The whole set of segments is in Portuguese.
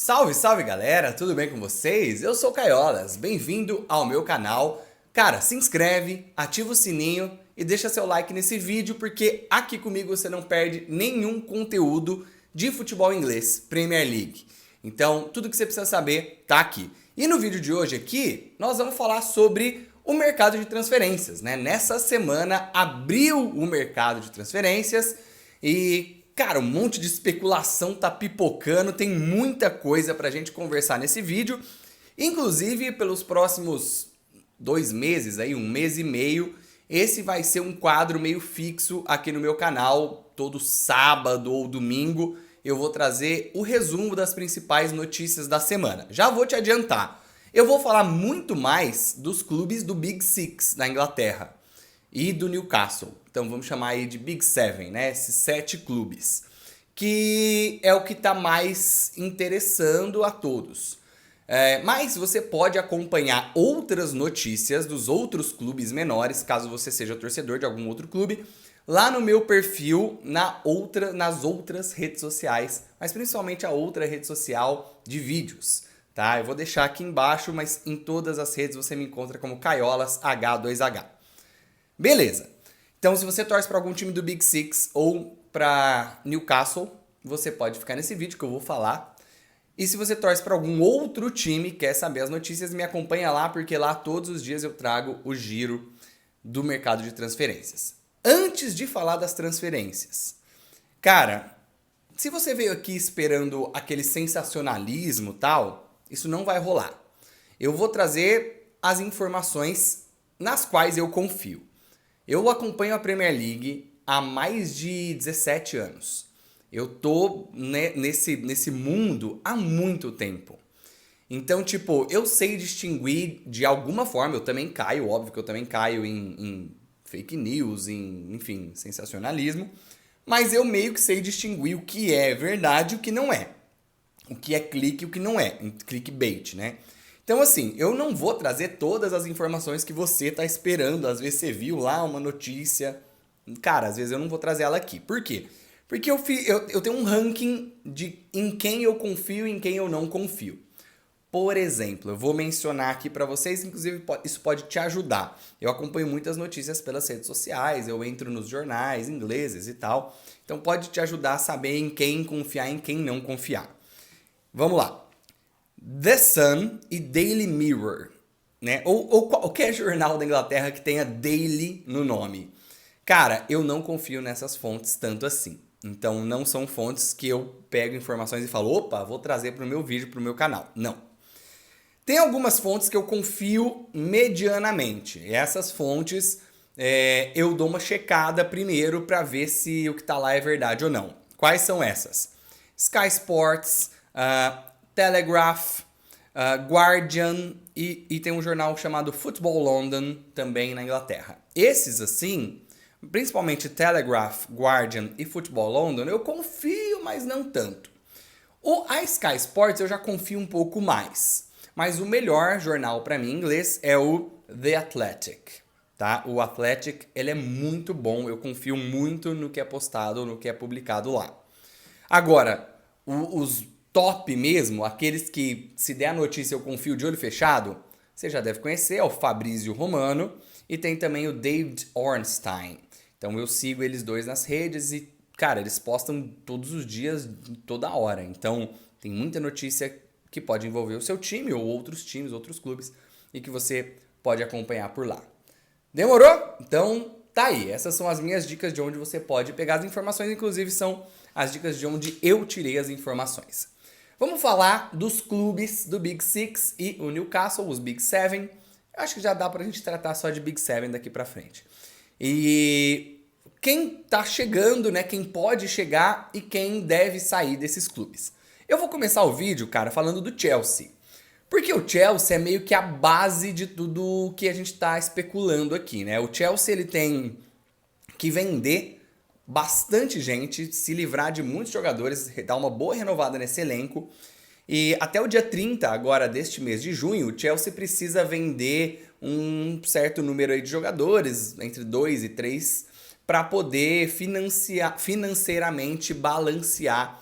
Salve, salve galera, tudo bem com vocês? Eu sou o Caiolas, bem-vindo ao meu canal. Cara, se inscreve, ativa o sininho e deixa seu like nesse vídeo porque aqui comigo você não perde nenhum conteúdo de futebol inglês, Premier League. Então, tudo que você precisa saber tá aqui. E no vídeo de hoje aqui, nós vamos falar sobre o mercado de transferências, né? Nessa semana abriu o mercado de transferências e, cara, um monte de especulação tá pipocando, tem muita coisa pra gente conversar nesse vídeo. Inclusive, pelos próximos 2 meses, aí, 1 mês e meio, esse vai ser um quadro meio fixo aqui no meu canal. Todo sábado ou domingo eu vou trazer o resumo das principais notícias da semana. Já vou te adiantar, eu vou falar muito mais dos clubes do Big Six da Inglaterra e do Newcastle. Então vamos chamar aí de Big Seven, né? Esses 7 clubes, que é o que está mais interessando a todos. Mas você pode acompanhar outras notícias dos outros clubes menores, caso você seja torcedor de algum outro clube, lá no meu perfil, nas outras redes sociais, mas principalmente a outra rede social de vídeos. Tá? Eu vou deixar aqui embaixo, mas em todas as redes você me encontra como Caiolas H2H. Beleza. Então, se você torce para algum time do Big Six ou para Newcastle, você pode ficar nesse vídeo que eu vou falar. E se você torce para algum outro time, quer saber as notícias, me acompanha lá, porque lá todos os dias eu trago o giro do mercado de transferências. Antes de falar das transferências, cara, se você veio aqui esperando aquele sensacionalismo e tal, isso não vai rolar. Eu vou trazer as informações nas quais eu confio. Eu acompanho a Premier League há mais de 17 anos. Eu tô nesse mundo há muito tempo. Então, tipo, eu sei distinguir de alguma forma, eu também caio, óbvio que eu também caio em fake news, enfim, sensacionalismo, mas eu meio que sei distinguir o que é verdade e o que não é. O que é clique e o que não é, clickbait, né? Então, assim, eu não vou trazer todas as informações que você tá esperando. Às vezes você viu lá uma notícia. Cara, às vezes eu não vou trazer ela aqui. Por quê? Porque eu tenho um ranking de em quem eu confio e em quem eu não confio. Por exemplo, eu vou mencionar aqui para vocês, inclusive isso pode te ajudar. Eu acompanho muitas notícias pelas redes sociais, eu entro nos jornais ingleses e tal. Então pode te ajudar a saber em quem confiar e em quem não confiar. Vamos lá. The Sun e Daily Mirror, né? Ou qualquer jornal da Inglaterra que tenha Daily no nome. Cara, eu não confio nessas fontes tanto assim. Então não são fontes que eu pego informações e falo, opa, vou trazer para o meu vídeo, para o meu canal. Não. Tem algumas fontes que eu confio medianamente. E essas fontes eu dou uma checada primeiro para ver se o que está lá é verdade ou não. Quais são essas? Sky Sports, Telegraph, Guardian e tem um jornal chamado Football London também na Inglaterra. Esses assim, principalmente Telegraph, Guardian e Football London, eu confio, mas não tanto. A Sky Sports eu já confio um pouco mais, mas o melhor jornal para mim em inglês é o The Athletic. Tá? O Athletic ele é muito bom, eu confio muito no que é postado, no que é publicado lá. Agora, os top mesmo, aqueles que se der a notícia eu confio de olho fechado, você já deve conhecer, é o Fabrizio Romano e tem também o David Ornstein. Então eu sigo eles dois nas redes e, cara, eles postam todos os dias, toda hora. Então tem muita notícia que pode envolver o seu time ou outros times, outros clubes e que você pode acompanhar por lá. Demorou? Então tá aí, essas são as minhas dicas de onde você pode pegar as informações, inclusive são as dicas de onde eu tirei as informações. Vamos falar dos clubes do Big Six e o Newcastle, os Big Seven. Eu acho que já dá pra gente tratar só de Big Seven daqui pra frente. E quem tá chegando, né? Quem pode chegar e quem deve sair desses clubes. Eu vou começar o vídeo, cara, falando do Chelsea. Porque o Chelsea é meio que a base de tudo que a gente tá especulando aqui, né? O Chelsea ele tem que vender bastante gente, se livrar de muitos jogadores, dar uma boa renovada nesse elenco. E até o dia 30 agora deste mês de junho, o Chelsea precisa vender um certo número aí de jogadores, entre 2 e 3, para poder financeiramente balancear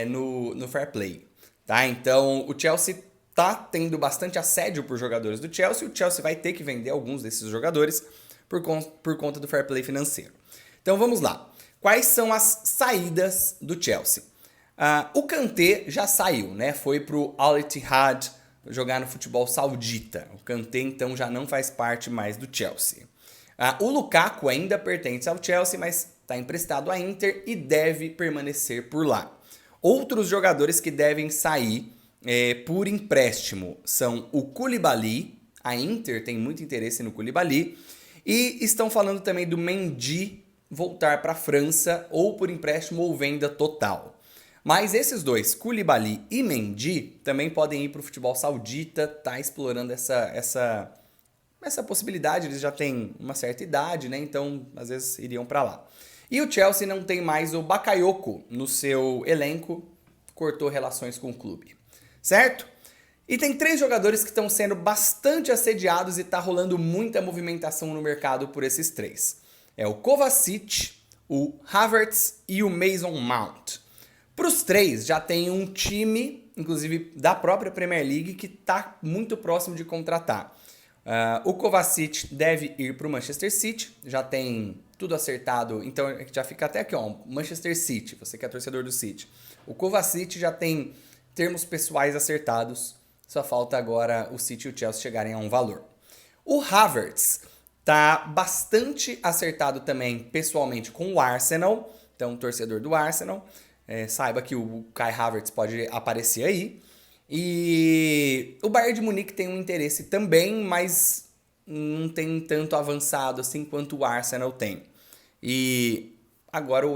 no fair play. tá? Então o Chelsea tá tendo bastante assédio por jogadores do Chelsea, o Chelsea vai ter que vender alguns desses jogadores por conta do fair play financeiro. Então vamos lá. Quais são as saídas do Chelsea? O Kanté já saiu, né? Foi pro Al Ittihad jogar no futebol saudita. O Kanté então já não faz parte mais do Chelsea. O Lukaku ainda pertence ao Chelsea, mas está emprestado à Inter e deve permanecer por lá. Outros jogadores que devem sair por empréstimo são o Koulibaly. A Inter tem muito interesse no Koulibaly. E estão falando também do Mendy voltar para a França ou por empréstimo ou venda total. Mas esses dois, Koulibaly e Mendy, também podem ir para o futebol saudita, tá explorando essa possibilidade. Eles já têm uma certa idade, né? Então, às vezes, iriam para lá. E o Chelsea não tem mais o Bakayoko no seu elenco, cortou relações com o clube, certo? E tem 3 jogadores que estão sendo bastante assediados e tá rolando muita movimentação no mercado por esses 3. É o Kovacic, o Havertz e o Mason Mount. Para os 3 já tem um time, inclusive da própria Premier League, que está muito próximo de contratar. O Kovacic deve ir para o Manchester City, já tem tudo acertado, então já fica até aqui, ó, Manchester City, você que é torcedor do City. O Kovacic já tem termos pessoais acertados, só falta agora o City e o Chelsea chegarem a um valor. O Havertz tá bastante acertado também pessoalmente com o Arsenal, então torcedor do Arsenal, saiba que o Kai Havertz pode aparecer aí. E o Bayern de Munique tem um interesse também, mas não tem tanto avançado assim quanto o Arsenal tem. E agora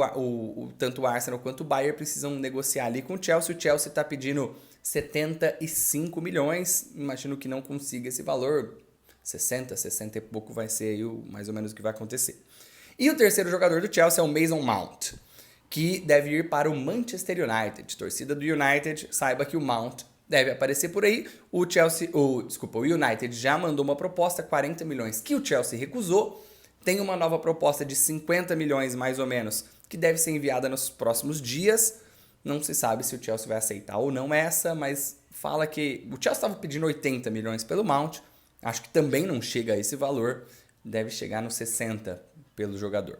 tanto o Arsenal quanto o Bayern precisam negociar ali com o Chelsea. O Chelsea está pedindo 75 milhões, imagino que não consiga esse valor. 60 e pouco vai ser aí mais ou menos o que vai acontecer. E o terceiro jogador do Chelsea é o Mason Mount, que deve ir para o Manchester United. Torcida do United, saiba que o Mount deve aparecer por aí. O United já mandou uma proposta, 40 milhões, que o Chelsea recusou. Tem uma nova proposta de 50 milhões, mais ou menos, que deve ser enviada nos próximos dias. Não se sabe se o Chelsea vai aceitar ou não essa, mas fala que o Chelsea estava pedindo 80 milhões pelo Mount. Acho que também não chega a esse valor. Deve chegar nos 60 pelo jogador.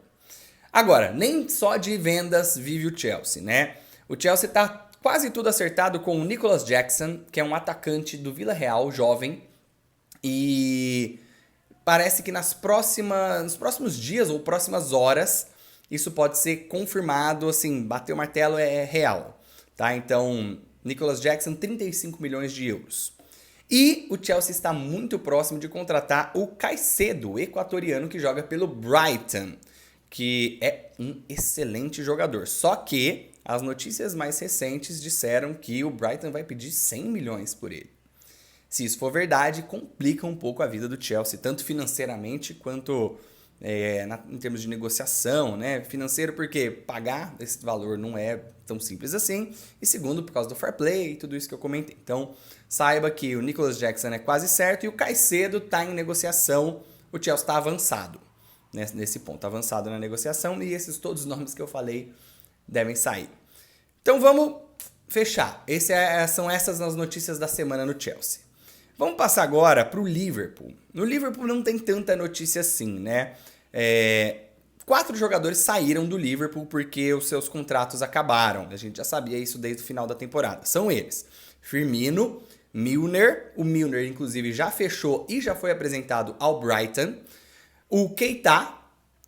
Agora, nem só de vendas vive o Chelsea, né? O Chelsea está quase tudo acertado com o Nicholas Jackson, que é um atacante do Villarreal, jovem. E parece que nos próximos dias ou próximas horas, isso pode ser confirmado, assim, bater o martelo é real, tá? Então, Nicholas Jackson, 35 milhões de euros. E o Chelsea está muito próximo de contratar o Caicedo, o equatoriano que joga pelo Brighton, que é um excelente jogador. Só que as notícias mais recentes disseram que o Brighton vai pedir 100 milhões por ele. Se isso for verdade, complica um pouco a vida do Chelsea, tanto financeiramente quanto em termos de negociação, né? Financeiro porque pagar esse valor não é tão simples assim, e segundo, por causa do fair play e tudo isso que eu comentei. Então, saiba que o Nicholas Jackson é quase certo e o Caicedo está em negociação, o Chelsea está avançado, né? Nesse ponto, avançado na negociação, e todos os nomes que eu falei devem sair. Então vamos fechar. São essas as notícias da semana no Chelsea. Vamos passar agora para o Liverpool. No Liverpool não tem tanta notícia assim, né? 4 jogadores saíram do Liverpool porque os seus contratos acabaram. A gente já sabia isso desde o final da temporada. São eles: Firmino, Milner. O Milner, inclusive, já fechou e já foi apresentado ao Brighton. O Keita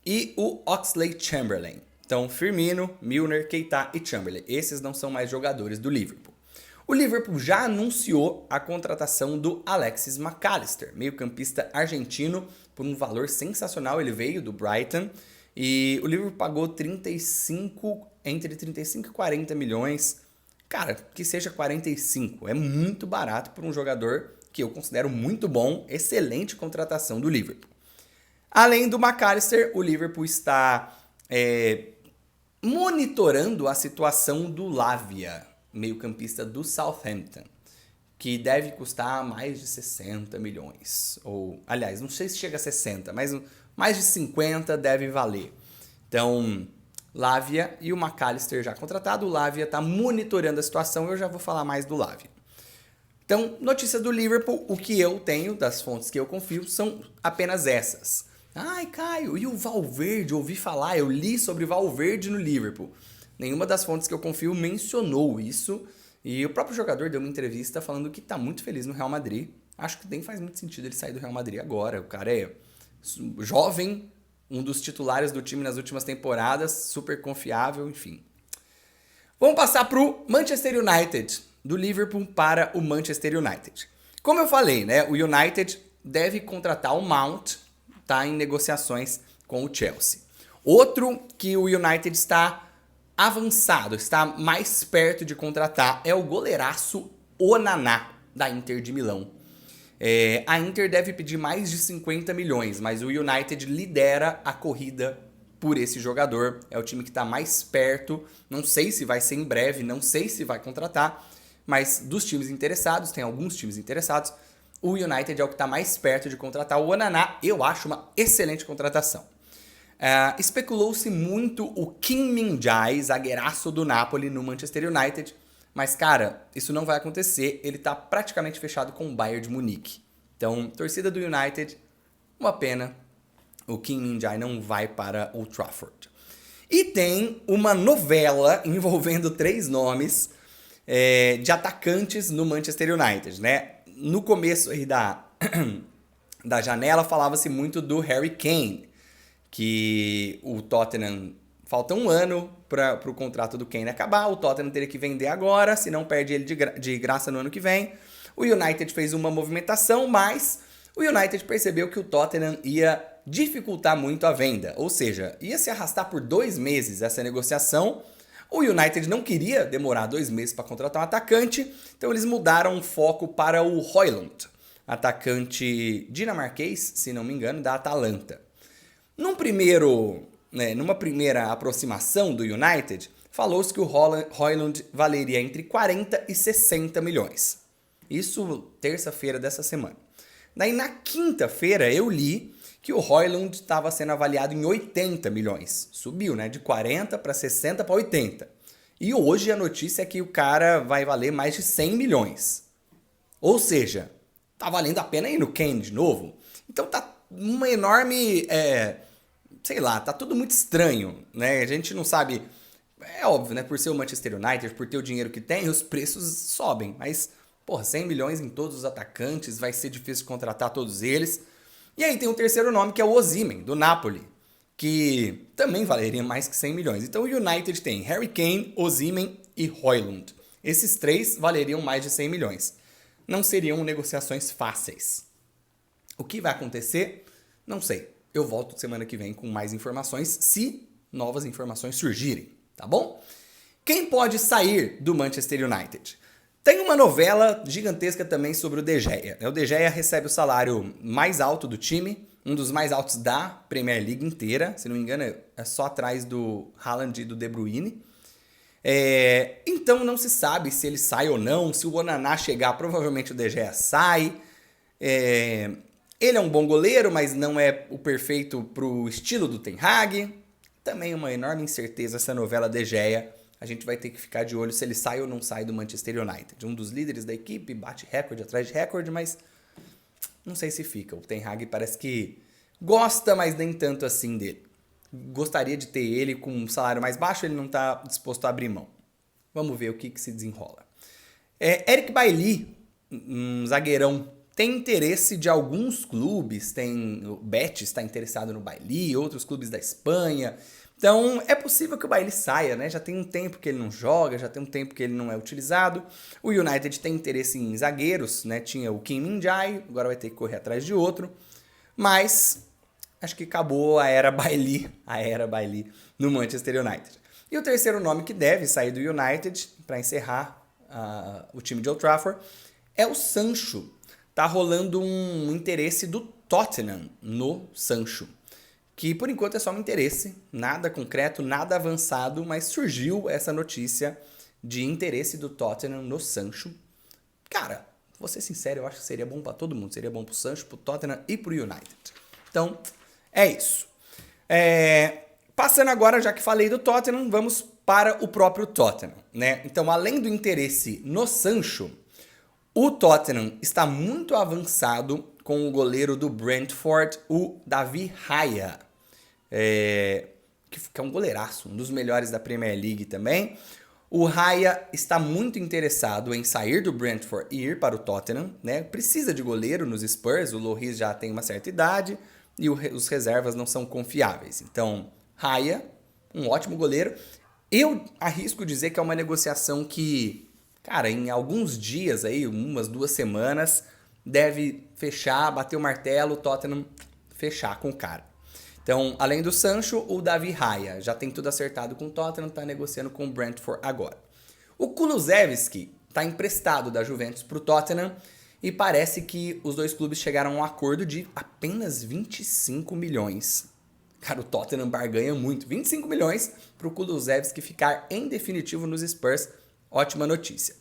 e o Oxlade-Chamberlain. Então, Firmino, Milner, Keita e Chamberlain. Esses não são mais jogadores do Liverpool. O Liverpool já anunciou a contratação do Alexis Mac Allister, meio-campista argentino, por um valor sensacional. Ele veio do Brighton e o Liverpool pagou entre 35 e 40 milhões. Cara, que seja 45, é muito barato por um jogador que eu considero muito bom, excelente contratação do Liverpool. Além do Mac Allister, o Liverpool está monitorando a situação do Lavia, meio-campista do Southampton, que deve custar mais de 60 milhões. Ou, aliás, não sei se chega a 60, mas mais de 50 deve valer. Então, Lavia e o McAllister já contratado. O Lavia está monitorando a situação, eu já vou falar mais do Lavia. Então, notícia do Liverpool, o que eu tenho, das fontes que eu confio, são apenas essas. Ai, Caio, e o Valverde? Ouvi falar, eu li sobre Valverde no Liverpool. Nenhuma das fontes que eu confio mencionou isso. E o próprio jogador deu uma entrevista falando que está muito feliz no Real Madrid. Acho que nem faz muito sentido ele sair do Real Madrid agora. O cara é jovem, um dos titulares do time nas últimas temporadas, super confiável, enfim. Vamos passar para o Manchester United, do Liverpool para o Manchester United. Como eu falei, né, o United deve contratar o Mount, está em negociações com o Chelsea. Outro que o United está avançado, está mais perto de contratar é o goleiraço Onana, da Inter de Milão. A Inter deve pedir mais de 50 milhões, mas o United lidera a corrida por esse jogador. É o time que está mais perto. Não sei se vai ser em breve, não sei se vai contratar, mas dos times interessados, tem alguns times interessados, o United é o que está mais perto de contratar o Onana. Eu acho uma excelente contratação. Especulou-se muito o Kim Min-jae, zagueiraço do Napoli, no Manchester United. Mas, cara, isso não vai acontecer. Ele tá praticamente fechado com o Bayern de Munique. Então, torcida do United, uma pena. O Kim Min-jae não vai para Old Trafford. E tem uma novela envolvendo 3 nomes de atacantes no Manchester United, né? No começo aí da janela, falava-se muito do Harry Kane, que o Tottenham... Falta um ano para o contrato do Kane acabar, o Tottenham teria que vender agora, se não perde ele de graça no ano que vem. O United fez uma movimentação, mas o United percebeu que o Tottenham ia dificultar muito a venda, ou seja, ia se arrastar por 2 meses essa negociação. O United não queria demorar 2 meses para contratar um atacante, então eles mudaram o foco para o Højlund, atacante dinamarquês, se não me engano, da Atalanta. Numa primeira aproximação do United, falou-se que o Højlund valeria entre 40 e 60 milhões. Isso terça-feira dessa semana. Daí na quinta-feira eu li que o Højlund estava sendo avaliado em 80 milhões. Subiu, né? De 40 para 60 para 80. E hoje a notícia é que o cara vai valer mais de 100 milhões. Ou seja, tá valendo a pena ir no Kane de novo. Então tá uma enorme... sei lá, tá tudo muito estranho, né? A gente não sabe... É óbvio, né? Por ser o Manchester United, por ter o dinheiro que tem, os preços sobem. Mas, 100 milhões em todos os atacantes, vai ser difícil contratar todos eles. E aí tem um terceiro nome, que é o Osimhen, do Napoli, que também valeria mais que 100 milhões. Então o United tem Harry Kane, Osimhen e Højlund. Esses 3 valeriam mais de 100 milhões. Não seriam negociações fáceis. O que vai acontecer? Não sei. Eu volto semana que vem com mais informações, se novas informações surgirem, tá bom? Quem pode sair do Manchester United? Tem uma novela gigantesca também sobre o De Gea. O De Gea recebe o salário mais alto do time, um dos mais altos da Premier League inteira, se não me engano é só atrás do Haaland e do De Bruyne. Então não se sabe se ele sai ou não, se o Onana chegar, provavelmente o De Gea sai. Ele é um bom goleiro, mas não é o perfeito para o estilo do Ten Hag. Também uma enorme incerteza essa novela De Gea. A gente vai ter que ficar de olho se ele sai ou não sai do Manchester United. Um dos líderes da equipe, bate recorde atrás de recorde, mas não sei se fica. O Ten Hag parece que gosta, mas nem tanto assim dele. Gostaria de ter ele com um salário mais baixo, ele não está disposto a abrir mão. Vamos ver o que se desenrola. Eric Bailly, um zagueirão, tem interesse de alguns clubes, o Betis está interessado no Bailly, outros clubes da Espanha. Então é possível que o Bailly saia, né? Já tem um tempo que ele não joga, já tem um tempo que ele não é utilizado. O United tem interesse em zagueiros, né? Tinha o Kim Min-jae, agora vai ter que correr atrás de outro. Mas acho que acabou a era Bailly no Manchester United. E o terceiro nome que deve sair do United, para encerrar o time de Old Trafford, é o Sancho. Tá rolando um interesse do Tottenham no Sancho, que por enquanto é só um interesse, nada concreto, nada avançado, mas surgiu essa notícia de interesse do Tottenham no Sancho. Cara, vou ser sincero, eu acho que seria bom para todo mundo, seria bom pro Sancho, pro Tottenham e pro United. Então, é isso. Passando agora, já que falei do Tottenham, vamos para o próprio Tottenham, né? Então, além do interesse no Sancho, o Tottenham está muito avançado com o goleiro do Brentford, o David Raya, que é um goleiraço, um dos melhores da Premier League também. O Raya está muito interessado em sair do Brentford e ir para o Tottenham, né? Precisa de goleiro nos Spurs, o Lloris já tem uma certa idade e os reservas não são confiáveis. Então, Raya, um ótimo goleiro. Eu arrisco dizer que é uma negociação que, cara, em alguns dias aí, umas 2 semanas, deve fechar, bater o martelo, o Tottenham fechar com o cara. Então, além do Sancho, o David Raya já tem tudo acertado com o Tottenham, está negociando com o Brentford agora. O Kulusevski está emprestado da Juventus para o Tottenham e parece que os dois clubes chegaram a um acordo de apenas 25 milhões. Cara, o Tottenham barganha muito. 25 milhões para o Kulusevski ficar em definitivo nos Spurs. Ótima notícia.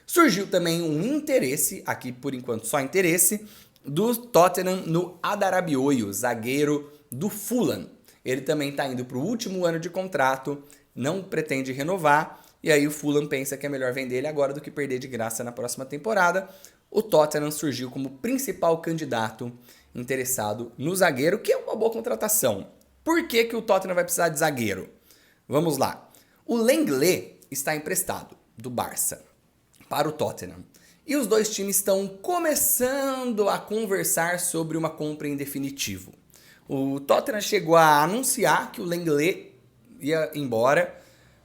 Surgiu também um interesse, aqui por enquanto só interesse, do Tottenham no Adarabioyo, zagueiro do Fulham. Ele também está indo para o último ano de contrato, não pretende renovar, e aí o Fulham pensa que é melhor vender ele agora do que perder de graça na próxima temporada. O Tottenham surgiu como principal candidato interessado no zagueiro, que é uma boa contratação. Por que o Tottenham vai precisar de zagueiro? Vamos lá. O Lenglet está emprestado do Barça para o Tottenham. E os dois times estão começando a conversar sobre uma compra em definitivo. O Tottenham chegou a anunciar que o Lenglet ia embora,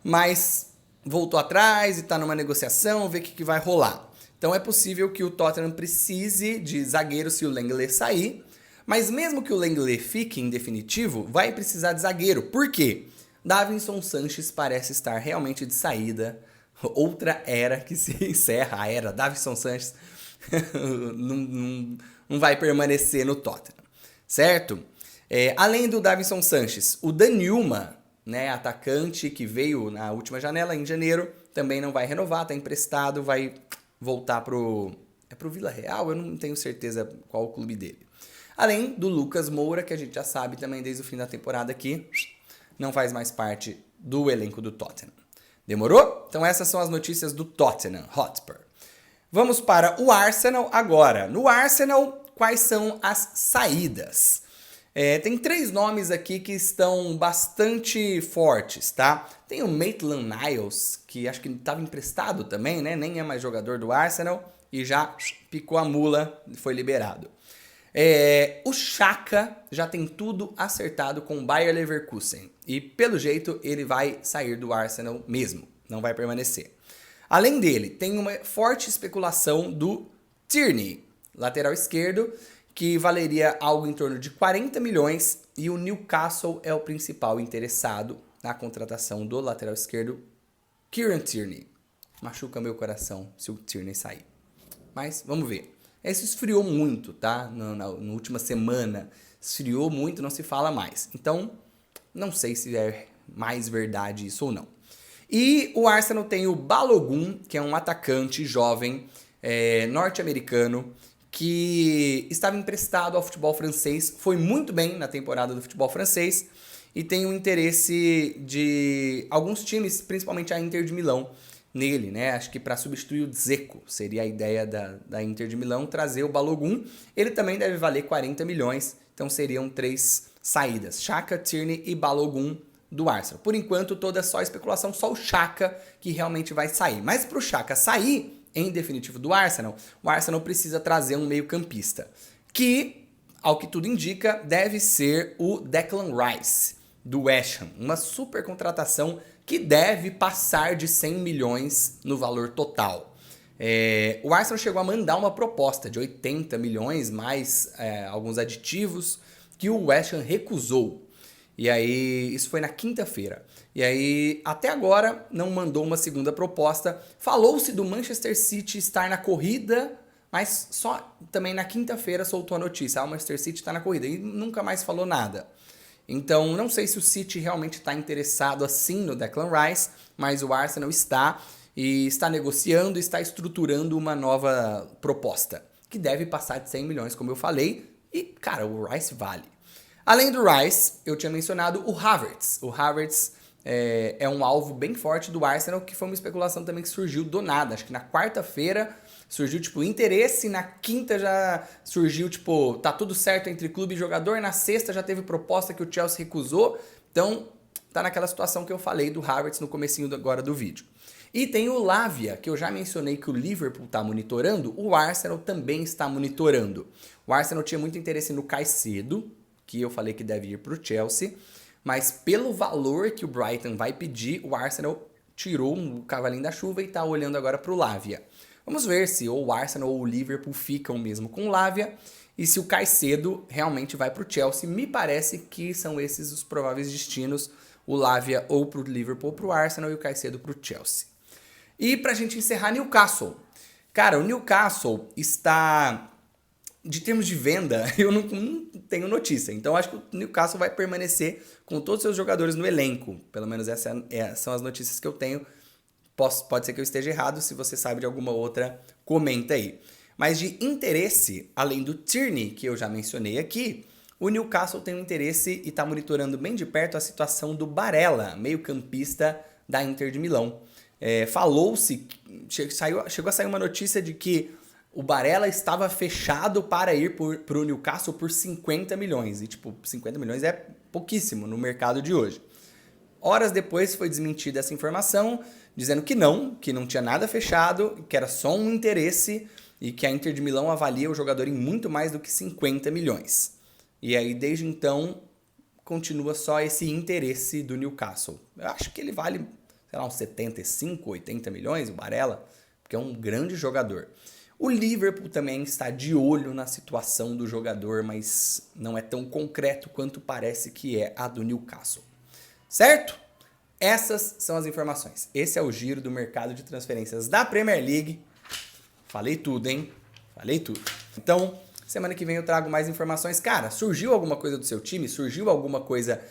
mas voltou atrás e está numa negociação, ver o que vai rolar. Então é possível que o Tottenham precise de zagueiro se o Lenglet sair, mas mesmo que o Lenglet fique em definitivo, vai precisar de zagueiro. Por quê? Davinson Sanchez parece estar realmente de saída. Outra era que se encerra, a era Davinson Sanchez não vai permanecer no Tottenham, certo? Além do Davinson Sanchez, o Danjuma, né, atacante que veio na última janela em janeiro, também não vai renovar, está emprestado, vai voltar pro Vila Real, eu não tenho certeza qual o clube dele. Além do Lucas Moura, que a gente já sabe também desde o fim da temporada que não faz mais parte do elenco do Tottenham. Demorou? Então essas são as notícias do Tottenham Hotspur. Vamos para o Arsenal agora. No Arsenal, quais são as saídas? Tem 3 nomes aqui que estão bastante fortes, tá? Tem o Maitland Niles, que acho que estava emprestado também, né? Nem é mais jogador do Arsenal e já picou a mula e foi liberado. O Xhaka já tem tudo acertado com o Bayer Leverkusen e pelo jeito ele vai sair do Arsenal mesmo, não vai permanecer. Além dele, tem uma forte especulação do Tierney, lateral esquerdo, que valeria algo em torno de 40 milhões e o Newcastle é o principal interessado na contratação do lateral esquerdo Kieran Tierney. Machuca meu coração se o Tierney sair. Mas vamos ver. Isso esfriou muito, tá? Na última semana esfriou muito, não se fala mais. Então, não sei se é mais verdade isso ou não. E o Arsenal tem o Balogun, que é um atacante jovem norte-americano, que estava emprestado ao futebol francês, foi muito bem na temporada do futebol francês e tem um interesse de alguns times, principalmente a Inter de Milão, nele, né? Acho que para substituir o Dzeko seria a ideia da Inter de Milão, trazer o Balogun. Ele também deve valer 40 milhões, então seriam 3 saídas. Xhaka, Tierney e Balogun do Arsenal. Por enquanto, toda só especulação, só o Xhaka que realmente vai sair. Mas para o Xhaka sair, em definitivo, do Arsenal, o Arsenal precisa trazer um meio-campista, que, ao que tudo indica, deve ser o Declan Rice, do West Ham. Uma super contratação que deve passar de 100 milhões no valor total. O Arsenal chegou a mandar uma proposta de 80 milhões, mais alguns aditivos, que o West Ham recusou. E aí, isso foi na quinta-feira. E aí, até agora, não mandou uma segunda proposta. Falou-se do Manchester City estar na corrida, mas só também na quinta-feira soltou a notícia. O Manchester City está na corrida e nunca mais falou nada. Então, não sei se o City realmente está interessado assim no Declan Rice, mas o Arsenal está e está negociando, está estruturando uma nova proposta, que deve passar de 100 milhões, como eu falei, e, cara, o Rice vale. Além do Rice, eu tinha mencionado o Havertz. O Havertz é um alvo bem forte do Arsenal, que foi uma especulação também que surgiu do nada. Acho que na quarta-feira surgiu, tipo, interesse, na quinta já surgiu, tipo, tá tudo certo entre clube e jogador, na sexta já teve proposta que o Chelsea recusou, então tá naquela situação que eu falei do Havertz no comecinho agora do vídeo. E tem o Lavia, que eu já mencionei que o Liverpool está monitorando, o Arsenal também está monitorando. O Arsenal tinha muito interesse no Caicedo, que eu falei que deve ir para o Chelsea, mas pelo valor que o Brighton vai pedir, o Arsenal tirou o cavalinho da chuva e está olhando agora para o Lavia. Vamos ver se ou o Arsenal ou o Liverpool ficam mesmo com o Lavia e se o Caicedo realmente vai para o Chelsea. Me parece que são esses os prováveis destinos, o Lavia ou para o Liverpool ou para o Arsenal e o Caicedo para o Chelsea. E pra gente encerrar, Newcastle. Cara, o Newcastle está... De termos de venda, eu não tenho notícia. Então acho que o Newcastle vai permanecer com todos os seus jogadores no elenco. Pelo menos essas são as notícias que eu tenho. Pode ser que eu esteja errado. Se você sabe de alguma outra, comenta aí. Mas de interesse, além do Tierney, que eu já mencionei aqui, o Newcastle tem um interesse e está monitorando bem de perto a situação do Barella, meio-campista da Inter de Milão. Falou-se, chegou a sair uma notícia de que o Barella estava fechado para ir para o Newcastle por 50 milhões. E, tipo, 50 milhões é pouquíssimo no mercado de hoje. Horas depois foi desmentida essa informação, dizendo que não tinha nada fechado, que era só um interesse e que a Inter de Milão avalia o jogador em muito mais do que 50 milhões. E aí, desde então, continua só esse interesse do Newcastle. Eu acho que ele vale, sei lá, uns 75, 80 milhões, o Barella, porque é um grande jogador. O Liverpool também está de olho na situação do jogador, mas não é tão concreto quanto parece que é a do Newcastle. Certo? Essas são as informações. Esse é o giro do mercado de transferências da Premier League. Falei tudo, hein? Falei tudo. Então, semana que vem eu trago mais informações. Cara, surgiu alguma coisa do seu time? Surgiu alguma coisa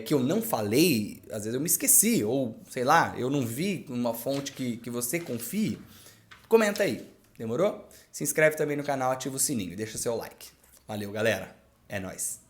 que eu não falei? Às vezes eu me esqueci, ou sei lá, eu não vi uma fonte que você confie? Comenta aí. Demorou? Se inscreve também no canal, ativa o sininho e deixa seu like. Valeu, galera. É nóis.